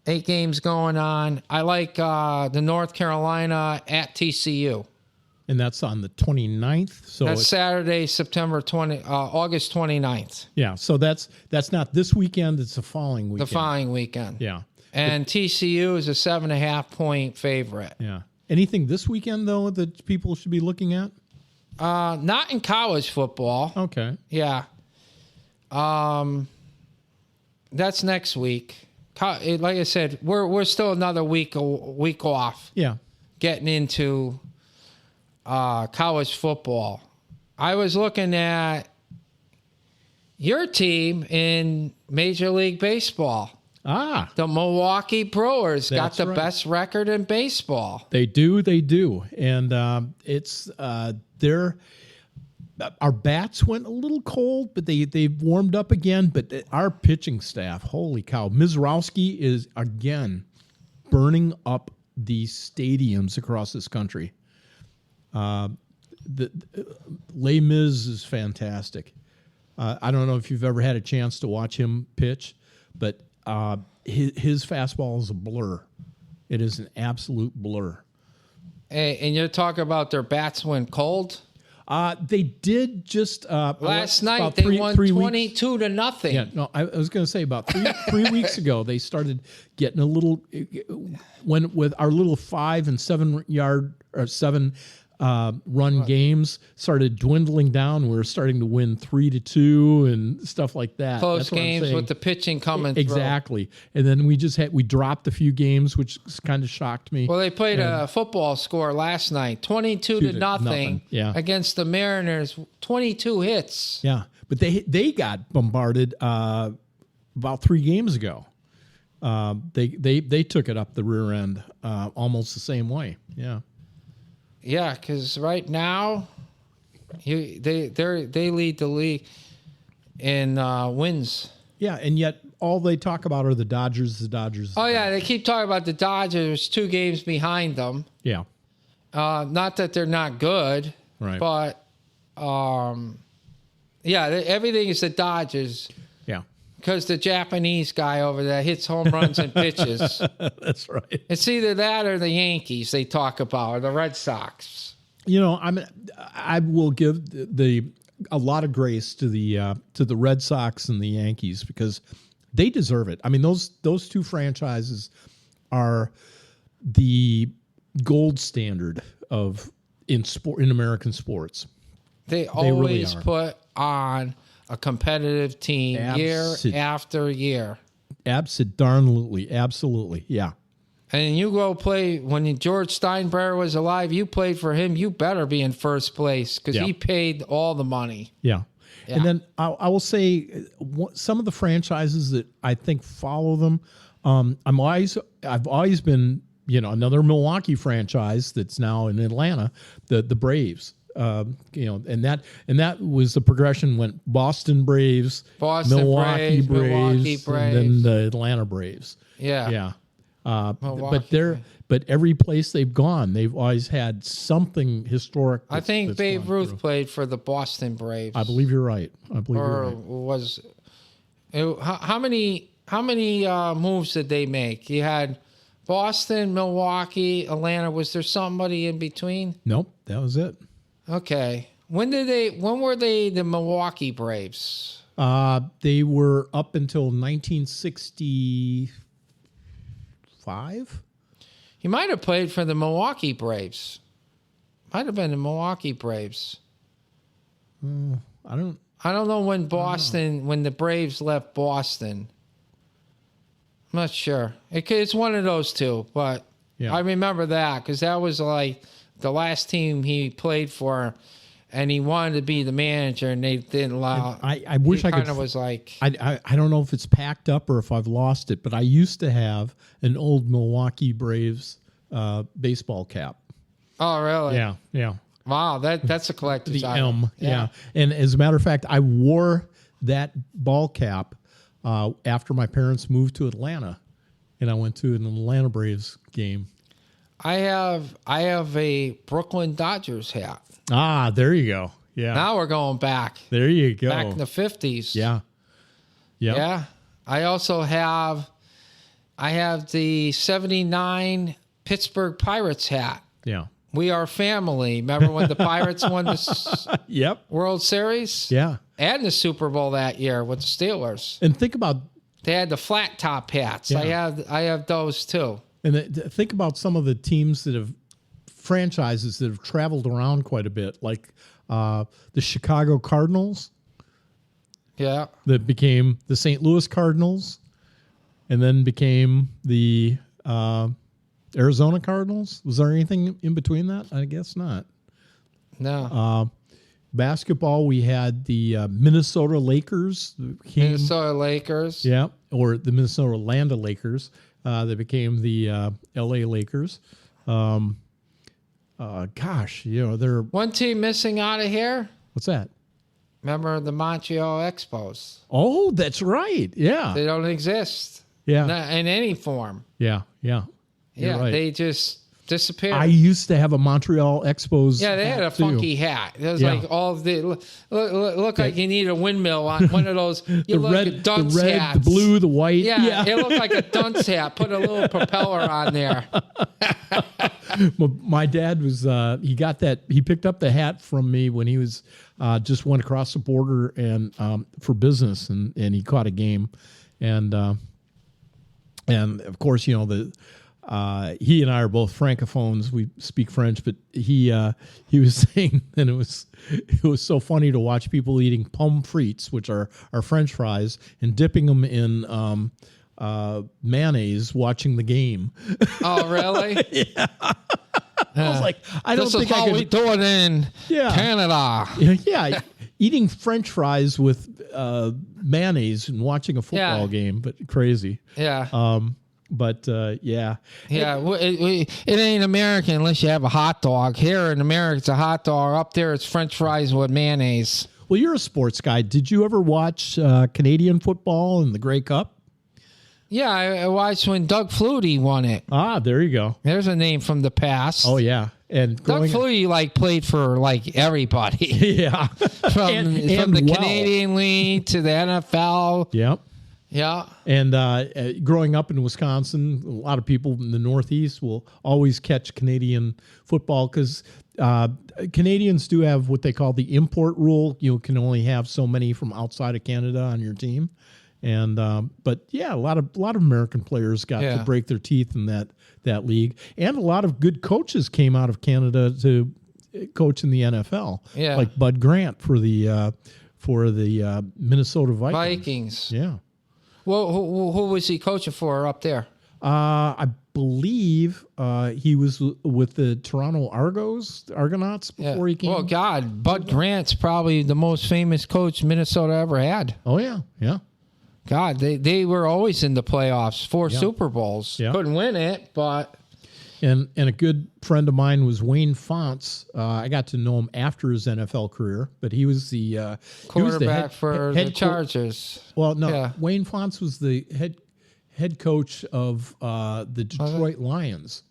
8 games going on. I like the North Carolina at TCU. And that's on the 29th. So that's Saturday, August 29th. Yeah, so that's not this weekend, it's the following weekend. The following weekend. Yeah. And TCU is a 7.5-point favorite. Yeah. Anything this weekend, though, that people should be looking at? Not in college football. Okay. Yeah. That's next week. Like I said, we're still another week off. Yeah. Getting into college football. I was looking at your team in Major League Baseball. The Milwaukee Brewers got the best record in baseball. They do. And it's our bats went a little cold, but they warmed up again. But our pitching staff, holy cow. Mizrowski is, again, burning up these stadiums across this country. Les Mis is fantastic. I don't know if you've ever had a chance to watch him pitch, but his fastball is a blur. It is an absolute blur. Hey, and you're talking about their bats went cold? They did just last night. They won 22-0. Yeah, no, I was going to say about three weeks ago they started getting a little with our little 5 and 7 yard or 7 run games started dwindling down. We were starting to win 3-2 and stuff like that. Close games with the pitching coming exactly. And then we dropped a few games, which kind of shocked me. Well, they played a football score last night, 22-0 against the Mariners. 22 hits. Yeah, but they got bombarded about 3 games ago. They took it up the rear end almost the same way. Yeah. Yeah, because right now, they lead the league in wins. Yeah, and yet all they talk about are the Dodgers. Oh, yeah, they keep talking about the Dodgers 2 games behind them. Yeah. Not that they're not good, right? But, everything is the Dodgers. Yeah. Because the Japanese guy over there hits home runs and pitches. That's right. It's either that or the Yankees they talk about, or the Red Sox. You know, I will give a lot of grace to the Red Sox and the Yankees because they deserve it. I mean, those 2 franchises are the gold standard in American sports. They always really put on a competitive team year after year. Absolutely, yeah. And you go play, when George Steinbrenner was alive, you played for him, you better be in first place because he paid all the money. Yeah. And then I will say some of the franchises that I think follow them, I've always been, another Milwaukee franchise that's now in Atlanta, the Braves. And that was the progression. Went Boston Braves, Milwaukee Braves, and then the Atlanta Braves. Yeah. But every place they've gone, they've always had something historic. I think Babe Ruth played for the Boston Braves. I believe you're right. How many moves did they make? You had Boston, Milwaukee, Atlanta. Was there somebody in between? Nope, that was it. Okay. When were they the Milwaukee Braves? They were up until 1965. He might have played for the Milwaukee Braves. Might have been the Milwaukee Braves. I don't know when when the Braves left Boston. I'm not sure. It's one of those two, but Yeah. I remember that because that was like the last team he played for, and he wanted to be the manager, and they didn't allow. I wish I could. Kind of was like I don't know if it's packed up or if I've lost it, but I used to have an old Milwaukee Braves baseball cap. Oh, really? Yeah. Wow, that's a collector's The item. M, yeah. And as a matter of fact, I wore that ball cap after my parents moved to Atlanta, and I went to an Atlanta Braves game. I have a Brooklyn Dodgers hat. Ah, there you go. Yeah. Now we're going back. There you go. Back in the 50s. Yeah. Yep. Yeah. I also have the 79 Pittsburgh Pirates hat. Yeah. We are family. Remember when the Pirates won the Yep. World Series? Yeah. And the Super Bowl that year with the Steelers. And think about They had the flat top hats. Yeah. I have those too. think about some of the teams that have franchises that have traveled around quite a bit, like the Chicago Cardinals Yeah. that became the St. Louis Cardinals, and then became the Arizona Cardinals. Was there anything in between that? I guess not. No. Basketball, we had the Minnesota Lakers. Minnesota Lakers. Yeah, or the Minnesota Land Lakers. That became the L.A. Lakers. Gosh, they're... One team missing out of here. What's that? Remember the Montreal Expos? Oh, that's right. Yeah. They don't exist. Yeah. Not in any form. Yeah. You're right. They just disappeared. I used to have a Montreal Expos. Yeah, they had a hat, too. funky hat. It was Yeah. like all of the look like you need a windmill on one of those. You look at dunce the red, hats. the blue, the white. Yeah, it looked like a dunce hat. Put a little propeller on there. My dad was he got that, he picked up the hat from me when he was just went across the border and for business, and he caught a game, and of course he and I are both francophones. We speak French, but he was saying, and it was so funny to watch people eating pommes frites, which are French fries, and dipping them in mayonnaise, watching the game. Oh, really? Yeah. I was like, I don't This think is how I we could. do it in Yeah. Canada. Yeah, eating French fries with mayonnaise and watching a football game, but crazy. Yeah. But yeah. Yeah, it ain't American unless you have a hot dog. Here in America, it's a hot dog. Up there, it's French fries with mayonnaise. Well, you're a sports guy. Did you ever watch Canadian football and the Grey Cup? Yeah, I watched when Doug Flutie won it. Ah, there you go. There's a name from the past. Oh yeah, and Doug Flutie played for everybody. Yeah, from the Canadian League to the NFL. Yep. Yeah. And growing up in Wisconsin, a lot of people in the Northeast will always catch Canadian football because Canadians do have what they call the import rule. You can only have so many from outside of Canada on your team. And but yeah, a lot of American players got to break their teeth in that league, and a lot of good coaches came out of Canada to coach in the NFL. Yeah, like Bud Grant for the Minnesota Vikings. Yeah. Well, who was he coaching for up there? I believe he was with the Toronto Argonauts before he came. Oh God, Bud Grant's probably the most famous coach Minnesota ever had. Oh yeah. God, they were always in the playoffs, 4 Super Bowls. Yeah. Couldn't win it, but... And a good friend of mine was Wayne Fonts. I got to know him after his NFL career, but he was the quarterback for the Chargers. Well, no, Wayne Fonts was the head coach of the Detroit Lions.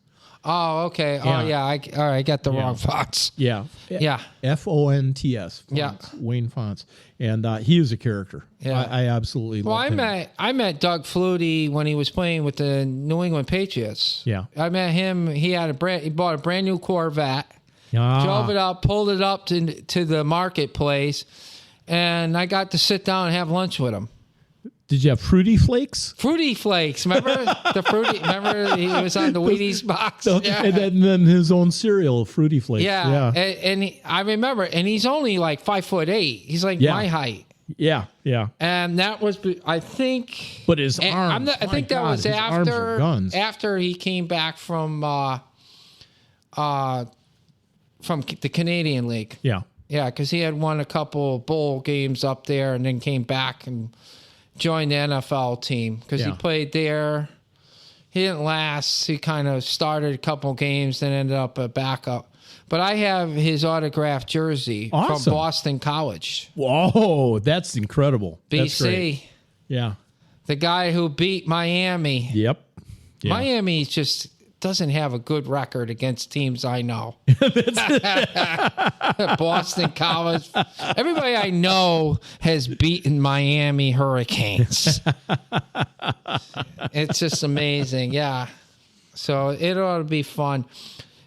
Oh, okay. Yeah. Oh, yeah. I got the wrong Fonts. Yeah. Yeah. Fonts. Yeah. Wayne Fonts. And he is a character. Yeah. I absolutely Well, love him. I met Doug Flutie when he was playing with the New England Patriots. Yeah. I met him. He bought a brand new Corvette, Ah. drove it up, pulled it up to the marketplace, and I got to sit down and have lunch with him. Did you have Fruity Flakes? Fruity Flakes, remember the Fruity? Remember he was on the Wheaties box, yeah. And then his own cereal, Fruity Flakes. Yeah, and I remember, and he's only like 5'8". He's like my height. Yeah. And that was, I think. But his arms. I think that was after he came back from the Canadian League. Yeah. Yeah, because he had won a couple bowl games up there, and then came back and joined the NFL team because he played there. He didn't last. He kind of started a couple games, then ended up a backup. But I have his autographed jersey from Boston College. Whoa, that's incredible. BC. That's great. Yeah. The guy who beat Miami. Yep. Yeah. Miami just doesn't have a good record against teams I know. Boston College. Everybody I know has beaten Miami Hurricanes. It's just amazing. Yeah. So it ought to be fun.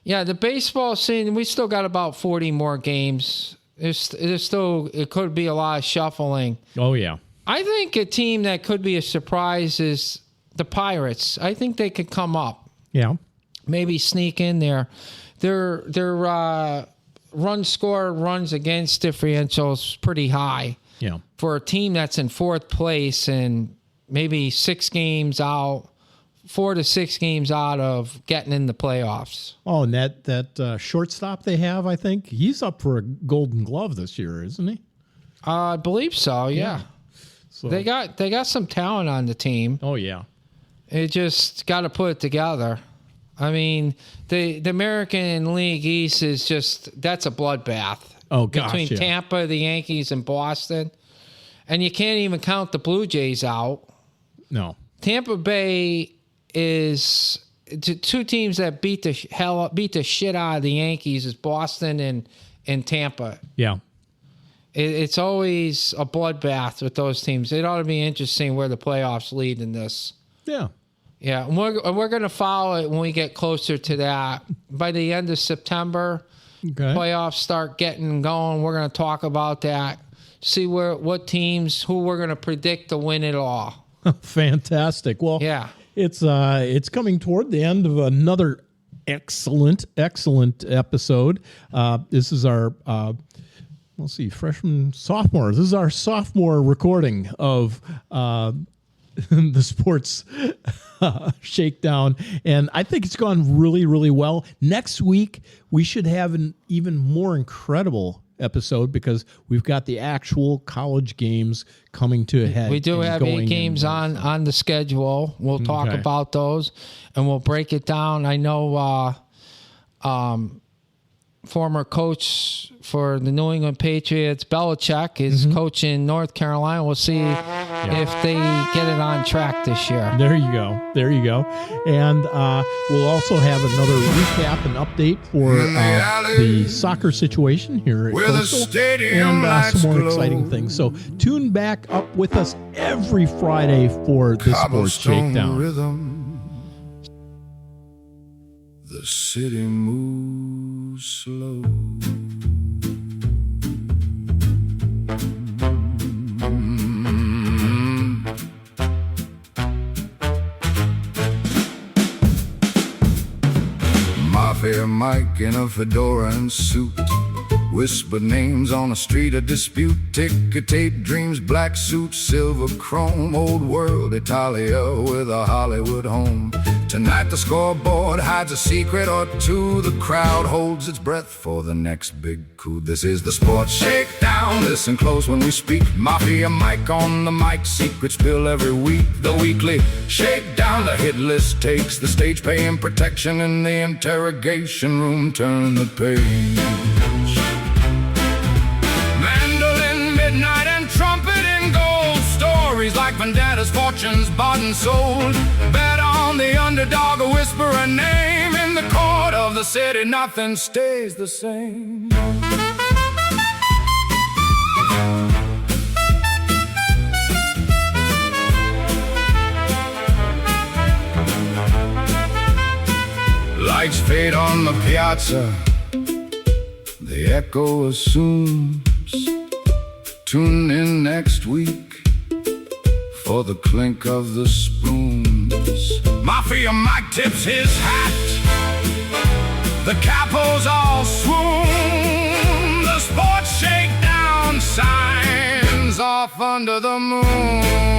Yeah, the baseball scene, we still got about 40 more games. It could be a lot of shuffling. Oh, yeah. I think a team that could be a surprise is the Pirates. I think they could come up. Yeah. Maybe sneak in there. Their runs against differential is pretty high. Yeah. For a team that's in fourth place and maybe 4 to 6 games out of getting in the playoffs. Oh, and that shortstop they have, I think, he's up for a Golden Glove this year, isn't he? I believe so, yeah. So, They got some talent on the team. Oh, yeah. It just got to put it together. I mean, the American League East is that's a bloodbath. Oh, gosh, between Tampa, the Yankees, and Boston. And you can't even count the Blue Jays out. No. Tampa Bay is two teams that beat the shit out of the Yankees is Boston and Tampa. Yeah. It's always a bloodbath with those teams. It ought to be interesting where the playoffs lead in this. Yeah. Yeah, and we're going to follow it when we get closer to that. By the end of September, playoffs start getting going. We're going to talk about that. See what teams, who we're going to predict to win it all. Fantastic. Well, yeah. It's coming toward the end of another excellent episode. This is our sophomore. This is our sophomore recording of the sports shakedown, and I think it's gone really, really well. Next week we should have an even more incredible episode because we've got the actual college games coming to a head. We do have 8 games on the schedule. We'll talk about those, and we'll break it down. I know former coach for the New England Patriots, Belichick, is coaching North Carolina. We'll see if they get it on track this year. There you go. And we'll also have another recap and update for the soccer situation here at Coastal and some more exciting things. So tune back up with us every Friday for the Sports Shakedown. Rhythm. The city moves slow. Mafia Mike in a fedora and suit, whispered names on a street of dispute. Ticker tape dreams, black suit, silver chrome, old world Italia with a Hollywood home. Tonight the scoreboard hides a secret or two. The crowd holds its breath for the next big coup. This is the Sports Shakedown. Listen close when we speak. Mafia Mike on the mic, secrets spill every week. The weekly Shakedown, the hit list takes the stage, paying protection in the interrogation room. Turn the page. Mandolin, midnight, and trumpet in gold. Stories like vendettas, fortunes bought and sold. Bet on the underdog, a whisper a name in the cold. of the city, nothing stays the same. Lights fade on the piazza, the echo assumes. Tune in next week for the clink of the spoons. Mafia Mike tips his hat, the capos all swoon. The sports shakedown signs off under the moon.